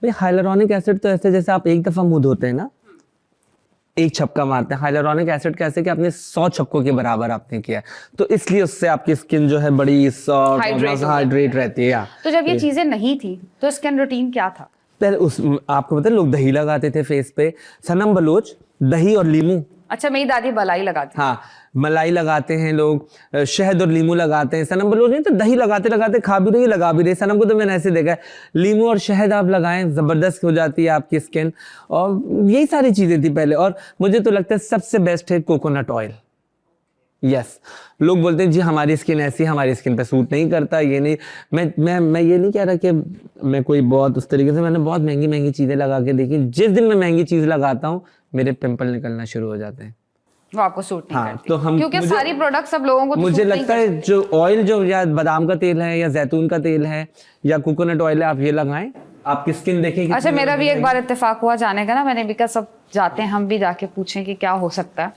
भाई hyaluronic acid तो ऐसे जैसे आप एक दफा मुंह धोते हैं ना, एक छक्का मारते हैं, हाइलुरोनिक एसिड कैसे कि आपने 100 छक्कों के बराबर आपने किया है, तो इसलिए उससे आपकी स्किन जो है बड़ी सॉफ्ट हाइड्रेट रहती है। तो जब ये चीजें नहीं थी तो स्किन रूटीन क्या था? पहले उस आपको पता है लोग दही लगाते थे फेस पे, सनम बलोच दही और लीमू। अच्छा, मेरी दादी मलाई लगाती। हाँ, मलाई लगाते हैं लोग, शहद और लीमू लगाते हैं। सनम बलोच नहीं तो दही लगाते लगाते खा भी रही लगा भी रही। सनम को तो मैंने ऐसे देखा है, लीमू और शहद आप लगाएं जबरदस्त हो जाती है आपकी स्किन। और यही सारी चीजें थी पहले। और मुझे तो लगता है सबसे बेस्ट है कोकोनट ऑयल। यस, लोग बोलते हैं जी हमारी स्किन ऐसी, हमारी स्किन पे सूट नहीं करता, ये नहीं। मैं ये नहीं कह रहा कि मैं कोई बहुत उस तरीके से, मैंने बहुत महंगी महंगी चीज़ें लगा के देखी। जिस दिन मैं महंगी चीज़ लगाता हूँ मेरे पिंपल निकलना शुरू हो जाते हैं। वो आपको सूट नहीं करती। तो हम क्योंकि सारी प्रोडक्ट सब लोगों को तो मुझे सूट नहीं लगता है जो ऑयल जो या बादाम का तेल है या जैतून का तेल है या कोकोनट ऑयल है, आप ये लगाएं, आपकी स्किन देखें। अच्छा, मेरा भी एक बार इत्तेफाक हुआ जाने का ना, मैंने भी कहा सब जाते हैं हम भी जाके पूछें कि क्या हो सकता है।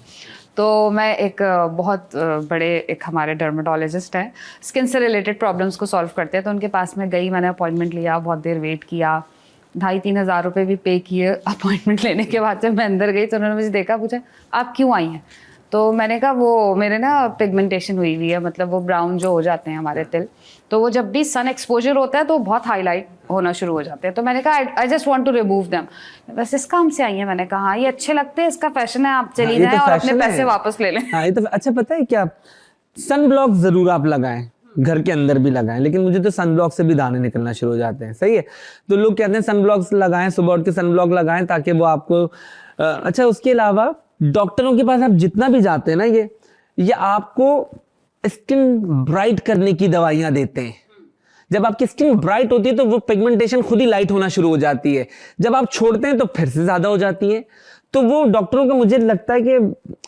तो मैं एक बहुत बड़े एक हमारे डर्मेटोलॉजिस्ट हैं, स्किन से रिलेटेड प्रॉब्लम्स को सॉल्व करते हैं, तो उनके पास में गई, मैंने अपॉइंटमेंट लिया, बहुत देर वेट किया, 2,500-3 हज़ार रुपये भी पे किए अपॉइंटमेंट लेने के बाद। जब मैं अंदर गई तो उन्होंने मुझे देखा, पूछा आप क्यों आई हैं? तो मैंने कहा वो मेरे ना पिगमेंटेशन हुई हुई है, मतलब वो ब्राउन जो हो जाते हैं हमारे तिल, तो वो जब भी सन एक्सपोजर होता है तो बहुत हाईलाइट होना शुरू हो जाते हैं। तो मैंने कहा I just want to remove them. बस इस काम से आई है। मैंने कहा हाँ, ये अच्छे लगते हैं, इसका फैशन है, आप चली जाएं और अपने पैसे वापस ले लें। हाँ, ये तो अच्छा। पता है क्या, सन ब्लॉक जरूर आप लगाएं, घर के अंदर भी लगाएं, लेकिन मुझे तो सन ब्लॉक से भी दाने निकलना शुरू हो जाते हैं। सही है, तो लोग कहते हैं सन ब्लॉक लगाएं, सुबह उठ के सन ब्लॉक लगाएं ताकि वो आपको अच्छा। उसके अलावा डॉक्टरों के पास आप जितना भी जाते हैं ना, ये आपको स्किन ब्राइट करने की दवाइयां देते हैं। जब आपकी स्किन ब्राइट होती है तो वो पिगमेंटेशन खुद ही लाइट होना शुरू हो जाती है। जब आप छोड़ते हैं तो फिर से ज्यादा हो जाती है। तो वो डॉक्टरों का मुझे लगता है कि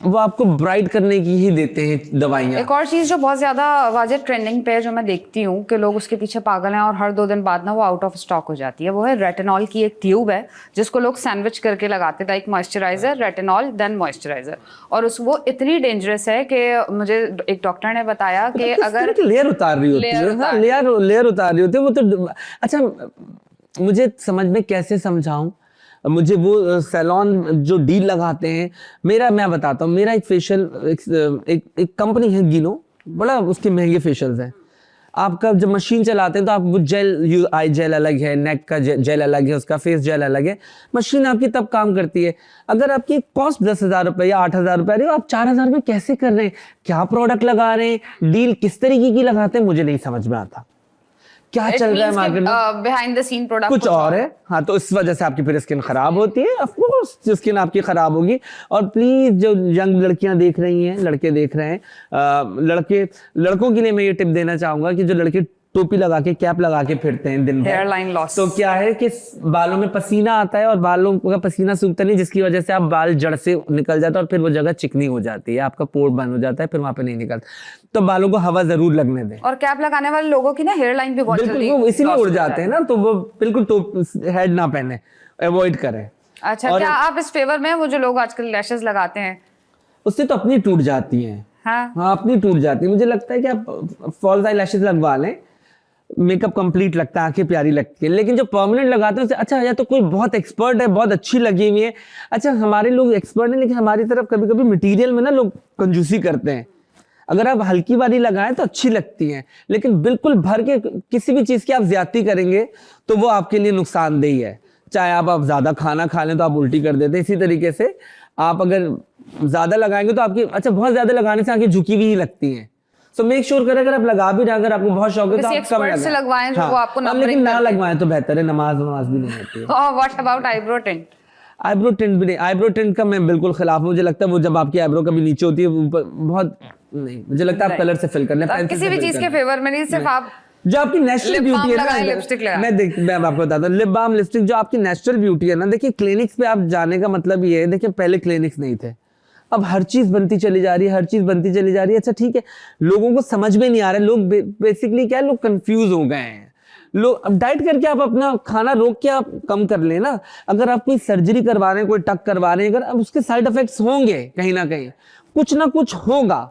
वो आपको ब्राइट करने की ही देते हैं दवाइयाँ। एक और चीज़ जो बहुत ज़्यादा वाजिब ट्रेंडिंग पे जो मैं देखती हूँ कि लोग उसके पीछे पागल हैं और हर 2 दिन बाद ना वो आउट ऑफ स्टॉक हो जाती है, वो है रेटिनॉल की एक ट्यूब है जिसको लोग सैंडविच करके लगाते हैं, like moisturiser, retinol, then moisturiser. और वो इतनी डेंजरस है कि मुझे एक डॉक्टर ने बताया कि अगर लेयर उतार रही होती है, लेयर उतार रही होती है वो तो। अच्छा, मुझे समझ में कैसे समझाऊं, मुझे वो सैलून जो डील लगाते हैं, मैं बताता हूँ। मेरा एक फेशियल एक कंपनी है गिनो, बड़ा उसके महंगे फेशियल्स हैं। आपका जब मशीन चलाते हैं तो आप वो जेल, आई जेल अलग है, नेक का जेल अलग है, उसका फेस जेल अलग है। मशीन आपकी तब काम करती है। अगर आपकी कॉस्ट 10,000 रुपये या 8,000 रुपये आ रही है, आप 4,000 में कैसे कर रहे हैं? क्या प्रोडक्ट लगा रहे हैं, डील किस तरीके की लगाते हैं, मुझे नहीं समझ में आता। क्या चल रहा है मार्केट में, बिहाइंड द सीन प्रोडक्ट कुछ और है। हाँ, तो इस वजह से आपकी फिर स्किन खराब होती है। ऑफ कोर्स स्किन आपकी खराब होगी। और प्लीज जो यंग लड़कियां देख रही हैं, लड़के देख रहे हैं, लड़कों के लिए मैं ये टिप देना चाहूंगा कि जो लड़के टोपी लगा के, कैप लगा के फिरते हैं दिन भर, हेयरलाइन लॉस, तो क्या है कि बालों में पसीना आता है और बालों का पसीना सूखता नहीं, जिसकी वजह से आप बाल जड़ से निकल जाता है और फिर वो जगह चिकनी हो जाती है, आपका पोर बंद हो जाता है, फिर वहां पे नहीं निकलता। तो बालों को हवा जरूर लगने दें। और कैप लगाने वाले लोगों की ना हेयरलाइन भी बहुत जल्दी इसीलिए उड़ जाते हैं ना, तो वो बिल्कुल हेड ना पहने, अवॉइड करें। अच्छा, क्या आप इस फेवर में वो जो लोग आजकल लैशेस लगाते हैं, उससे तो अपनी टूट जाती हैं। हाँ, अपनी टूट जाती है। मुझे लगता है कि आप फॉल्स आई लैशेस लगवा लें, मेकअप कंप्लीट लगता है, आंखें प्यारी लगती है। लेकिन जो परमानेंट लगाते हैं उससे अच्छा, या तो कोई बहुत एक्सपर्ट है, बहुत अच्छी लगी हुई है। अच्छा, हमारे लोग एक्सपर्ट हैं, लेकिन हमारी तरफ कभी कभी मटेरियल में ना लोग कंजूसी करते हैं। अगर आप हल्की वाली लगाएं तो अच्छी लगती हैं, लेकिन बिल्कुल भर के किसी भी चीज़ की आप ज्यादती करेंगे तो वो आपके लिए नुकसानदेही है। चाहे आप ज़्यादा खाना खा लें तो आप उल्टी कर देते हैं। इसी तरीके से आप अगर ज़्यादा लगाएंगे तो आपकी, अच्छा, बहुत ज़्यादा लगाने से आंखें झुकी हुई ही लगती हैं। सो मेक श्योर करें, अगर आप लगा भी रहे, अगर आपको बहुत शौक है तो आप कम से लगवाएं जो वो आपको लेकिन ना लगवाएं तो बेहतर है। नमाज भी नहीं होती है। What about eyebrow tint? Eyebrow tint भी नहीं, आईब्रो टिंट का मैं बिल्कुल खिलाफ हूं। मुझे लगता है वो जब आपकी आईब्रो कभी नीचे होती है, ऊपर बहुत नहीं, मुझे लगता है आप कलर से फिल कर लें। किसी भी चीज के फेवर में नहीं, सिर्फ आप जो आपकी नेचुरल ब्यूटी है ना, लिपस्टिक लगाएं। मैं आपको बताता हूँ, लिप बाम, लिपस्टिक, जो आपकी नेचुरल ब्यूटी है ना। देखिए, क्लिनिक्स पे आप जाने का मतलब ये है, देखिए पहले क्लिनिक्स नहीं थे, अब हर चीज बनती चली जा रही है, हर चीज बनती चली जा रही है। अच्छा ठीक है, लोगों को समझ में नहीं आ रहा है, लोग बेसिकली क्या है, लोग कंफ्यूज हो गए हैं। लोग अब डाइट करके आप अपना खाना रोक के आप कम कर लेना। अगर आप कोई सर्जरी करवा रहे हैं, कोई टक करवा रहे हैं, अगर अब उसके साइड इफेक्ट्स होंगे, कहीं ना कहीं कुछ ना कुछ होगा,